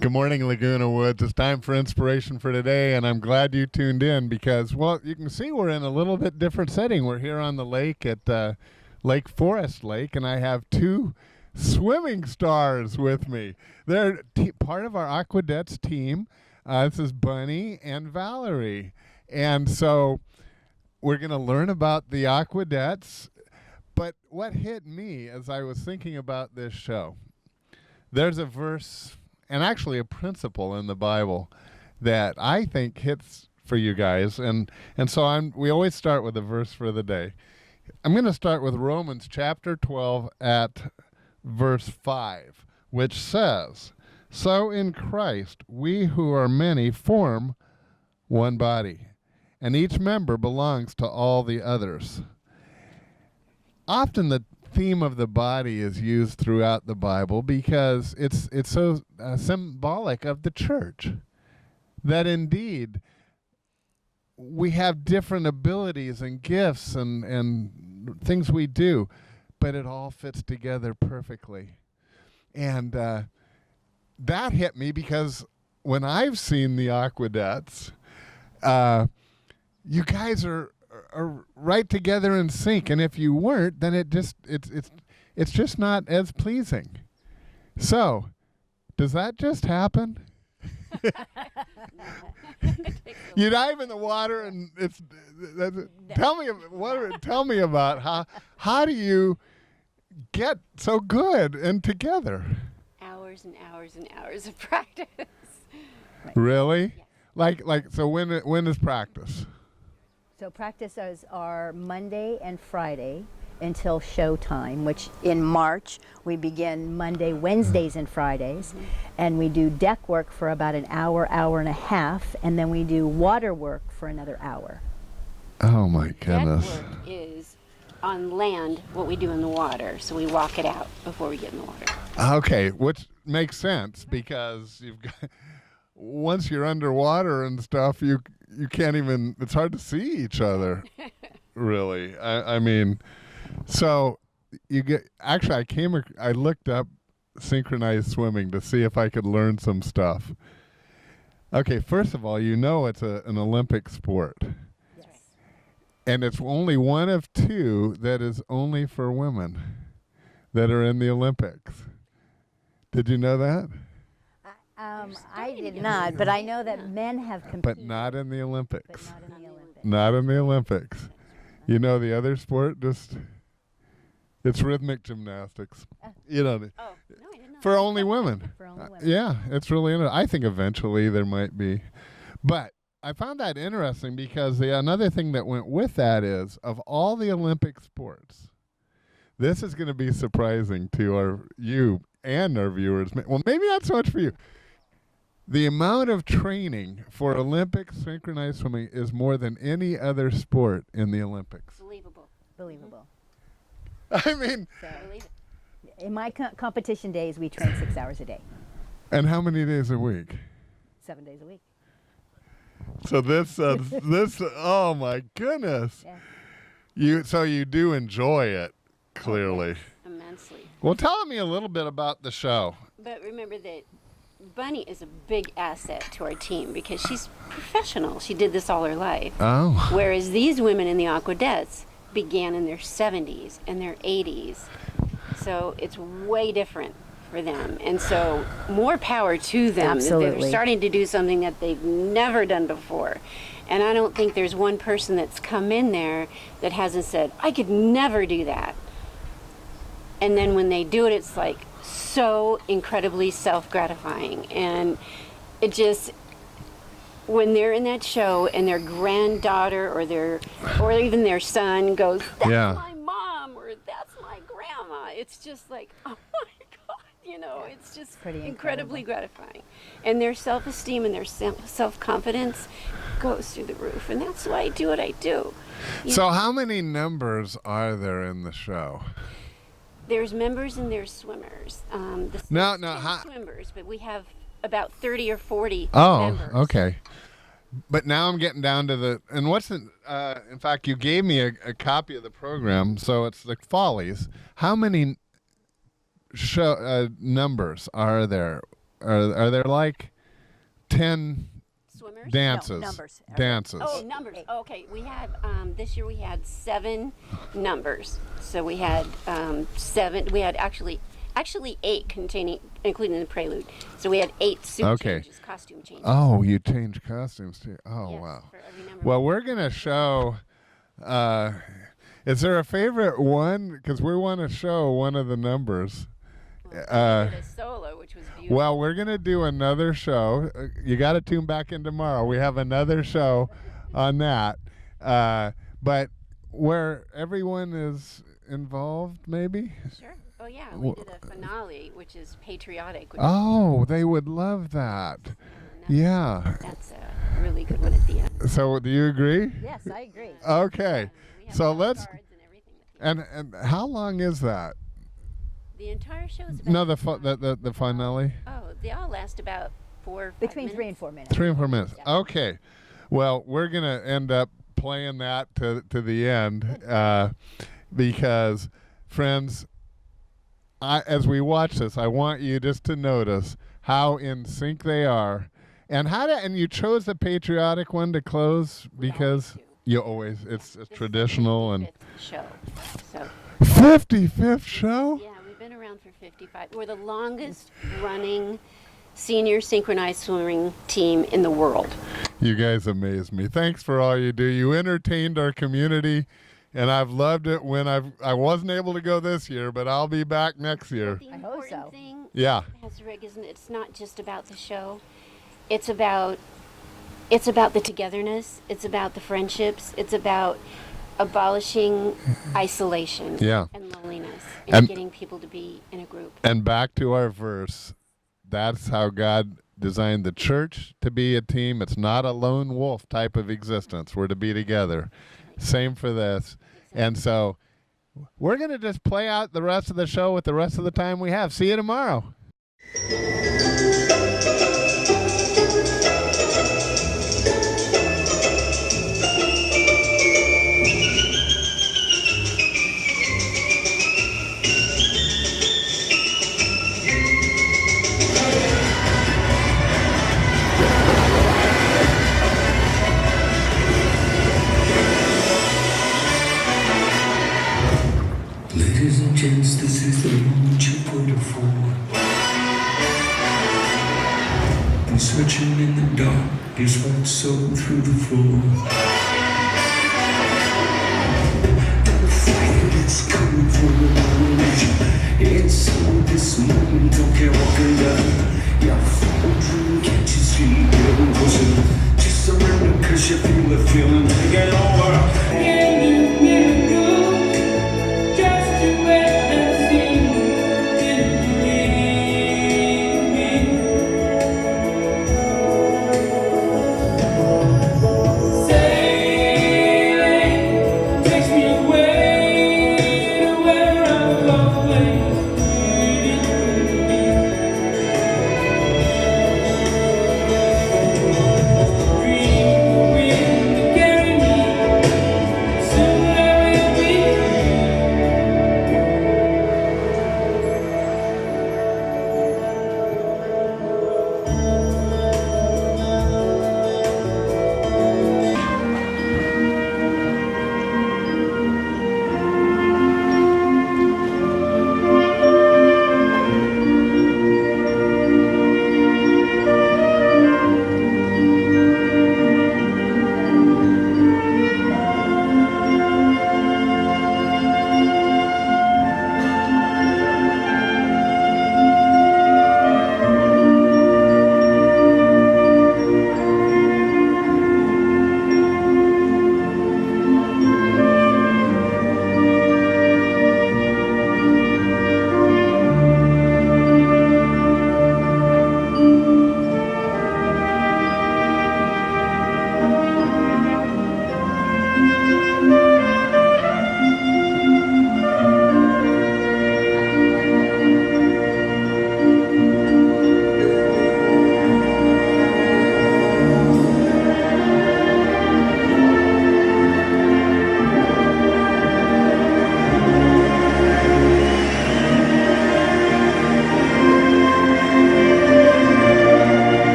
Good morning, Laguna Woods. It's time for inspiration for today, and I'm glad you tuned in because, well, you can see we're in a little bit different setting. We're here on the lake at Lake Forest Lake, and I have two swimming stars with me. They're part of our Aquadettes team. This is Bunny and Valerie. And so we're going to learn about the Aquadettes. But what hit me as I was thinking about this show, there's a verse and actually a principle in the Bible that I think hits for you guys. And so we always start with a verse for the day. I'm going to start with Romans chapter 12 at verse 5, which says, "So in Christ we who are many form one body, and each member belongs to all the others." Often the theme of the body is used throughout the Bible because it's so symbolic of the church, that indeed we have different abilities and gifts and things we do, but it all fits together perfectly. And that hit me because when I've seen the Aquadettes, you guys are right together in sync, and if you weren't, then it's just not as pleasing. So, does that just happen? You dive in the water, and tell me about how do you get so good and together? Hours and hours and hours of practice. Really? Yes. Like so when is practice? So practices are Monday and Friday until showtime, which in March we begin Monday, Wednesdays, and Fridays. And we do deck work for about an hour, hour and a half, and then we do water work for another hour. Oh my goodness. Deck work is on land what we do in the water, so we walk it out before we get in the water. Okay, which makes sense because you've got once you're underwater and stuff, you can't even, it's hard to see each other, really. I mean, so you get, actually I looked up synchronized swimming to see if I could learn some stuff. Okay, first of all, it's an Olympic sport. Yes. And it's only one of two that is only for women that are in the Olympics. Did you know that? I did not, but I know that men have competed. But not in the Olympics. But not in the Olympics. Not in the Olympics. You know the other sport, it's rhythmic gymnastics. You know, Oh, no, I didn't know. for only women. For only women. Yeah, it's really interesting. I think eventually there might be. But I found that interesting because another thing that went with that is, of all the Olympic sports, this is going to be surprising to you and our viewers. Well, maybe not so much for you. The amount of training for Olympic synchronized swimming is more than any other sport in the Olympics. Believable. I mean, So Believe it. in my competition days, we train 6 hours a day, and how many days a week? 7 days a week. So this, oh my goodness. Yeah. So you do enjoy it, clearly. Immensely. Well, tell me a little bit about the show. But remember that Bunny is a big asset to our team because she's professional. She did this all her life. Oh. Whereas these women in the Aquadettes began in their 70s and their 80s. So it's way different for them. And so more power to them. Absolutely. They're starting to do something that they've never done before. And I don't think there's one person that's come in there that hasn't said, I could never do that. And then when they do it, it's like so incredibly self-gratifying. And it just, when they're in that show and their granddaughter or even their son goes, that's my mom, or that's my grandma, it's just like, oh my God, it's just Pretty incredibly gratifying. And their self-esteem and their self-confidence goes through the roof. And that's why I do what I do. So how many numbers are there in the show? There's members and there's swimmers. Swimmers, but we have about 30 or 40 members. Oh, okay. But now I'm getting down to in fact, you gave me a copy of the program, so it's the Follies. How many numbers are there are there like 10 Swimmers? dances? No, numbers. Dances. Oh, numbers. Oh, okay, we had this year we had 7 numbers. So we had 7. We had actually 8 including the prelude. So we had 8 suit changes, costume changes. Oh, you change costumes too. Oh, Yes, wow. for every number. Well, we're gonna show. Is there a favorite one? Because we want to show one of the numbers. We did a solo, which was beautiful. Well, we're gonna do another show. You got to tune back in tomorrow. We have another show on that, but where everyone is involved, maybe. Sure. Oh yeah, we did a finale, which is patriotic. Which Oh, they would love that. Yeah. That's a really good one at the end. So, do you agree? Yes, I agree. Okay. We have So flashcards let's. and everything at the end. And how long is that? The entire show is about No, the finale. Oh, they all last about 4 or 5 Between minutes. 3 and 4 minutes. 3 and 4 minutes. Okay. Well, we're gonna end up playing that to the end because, friends, as we watch this, I want you just to notice how in sync they are, and and you chose the patriotic one to close because you always it's This is traditional the and 55th show. So 55th show. yeah, we've been around for 55. We're the longest running senior synchronized swimming team in the world. You guys amaze me. Thanks for all you do. You entertained our community, and I've loved it when I wasn't able to go this year, but I'll be back next year. The I hope important so. thing, Yeah. Pastor Rick, isn't it? It's not just about the show. It's about the togetherness. It's about the friendships. It's about abolishing isolation Yeah. and loneliness And- and getting people to be in a group. And back to our verse. That's how God designed the church to be a team. It's not a lone wolf type of existence. We're to be together. Same for this. And so we're going to just play out the rest of the show with the rest of the time we have. See you tomorrow. Ladies and gents, this is the moment you waited for. Been searching in the dark, your sweat soaked through the floor.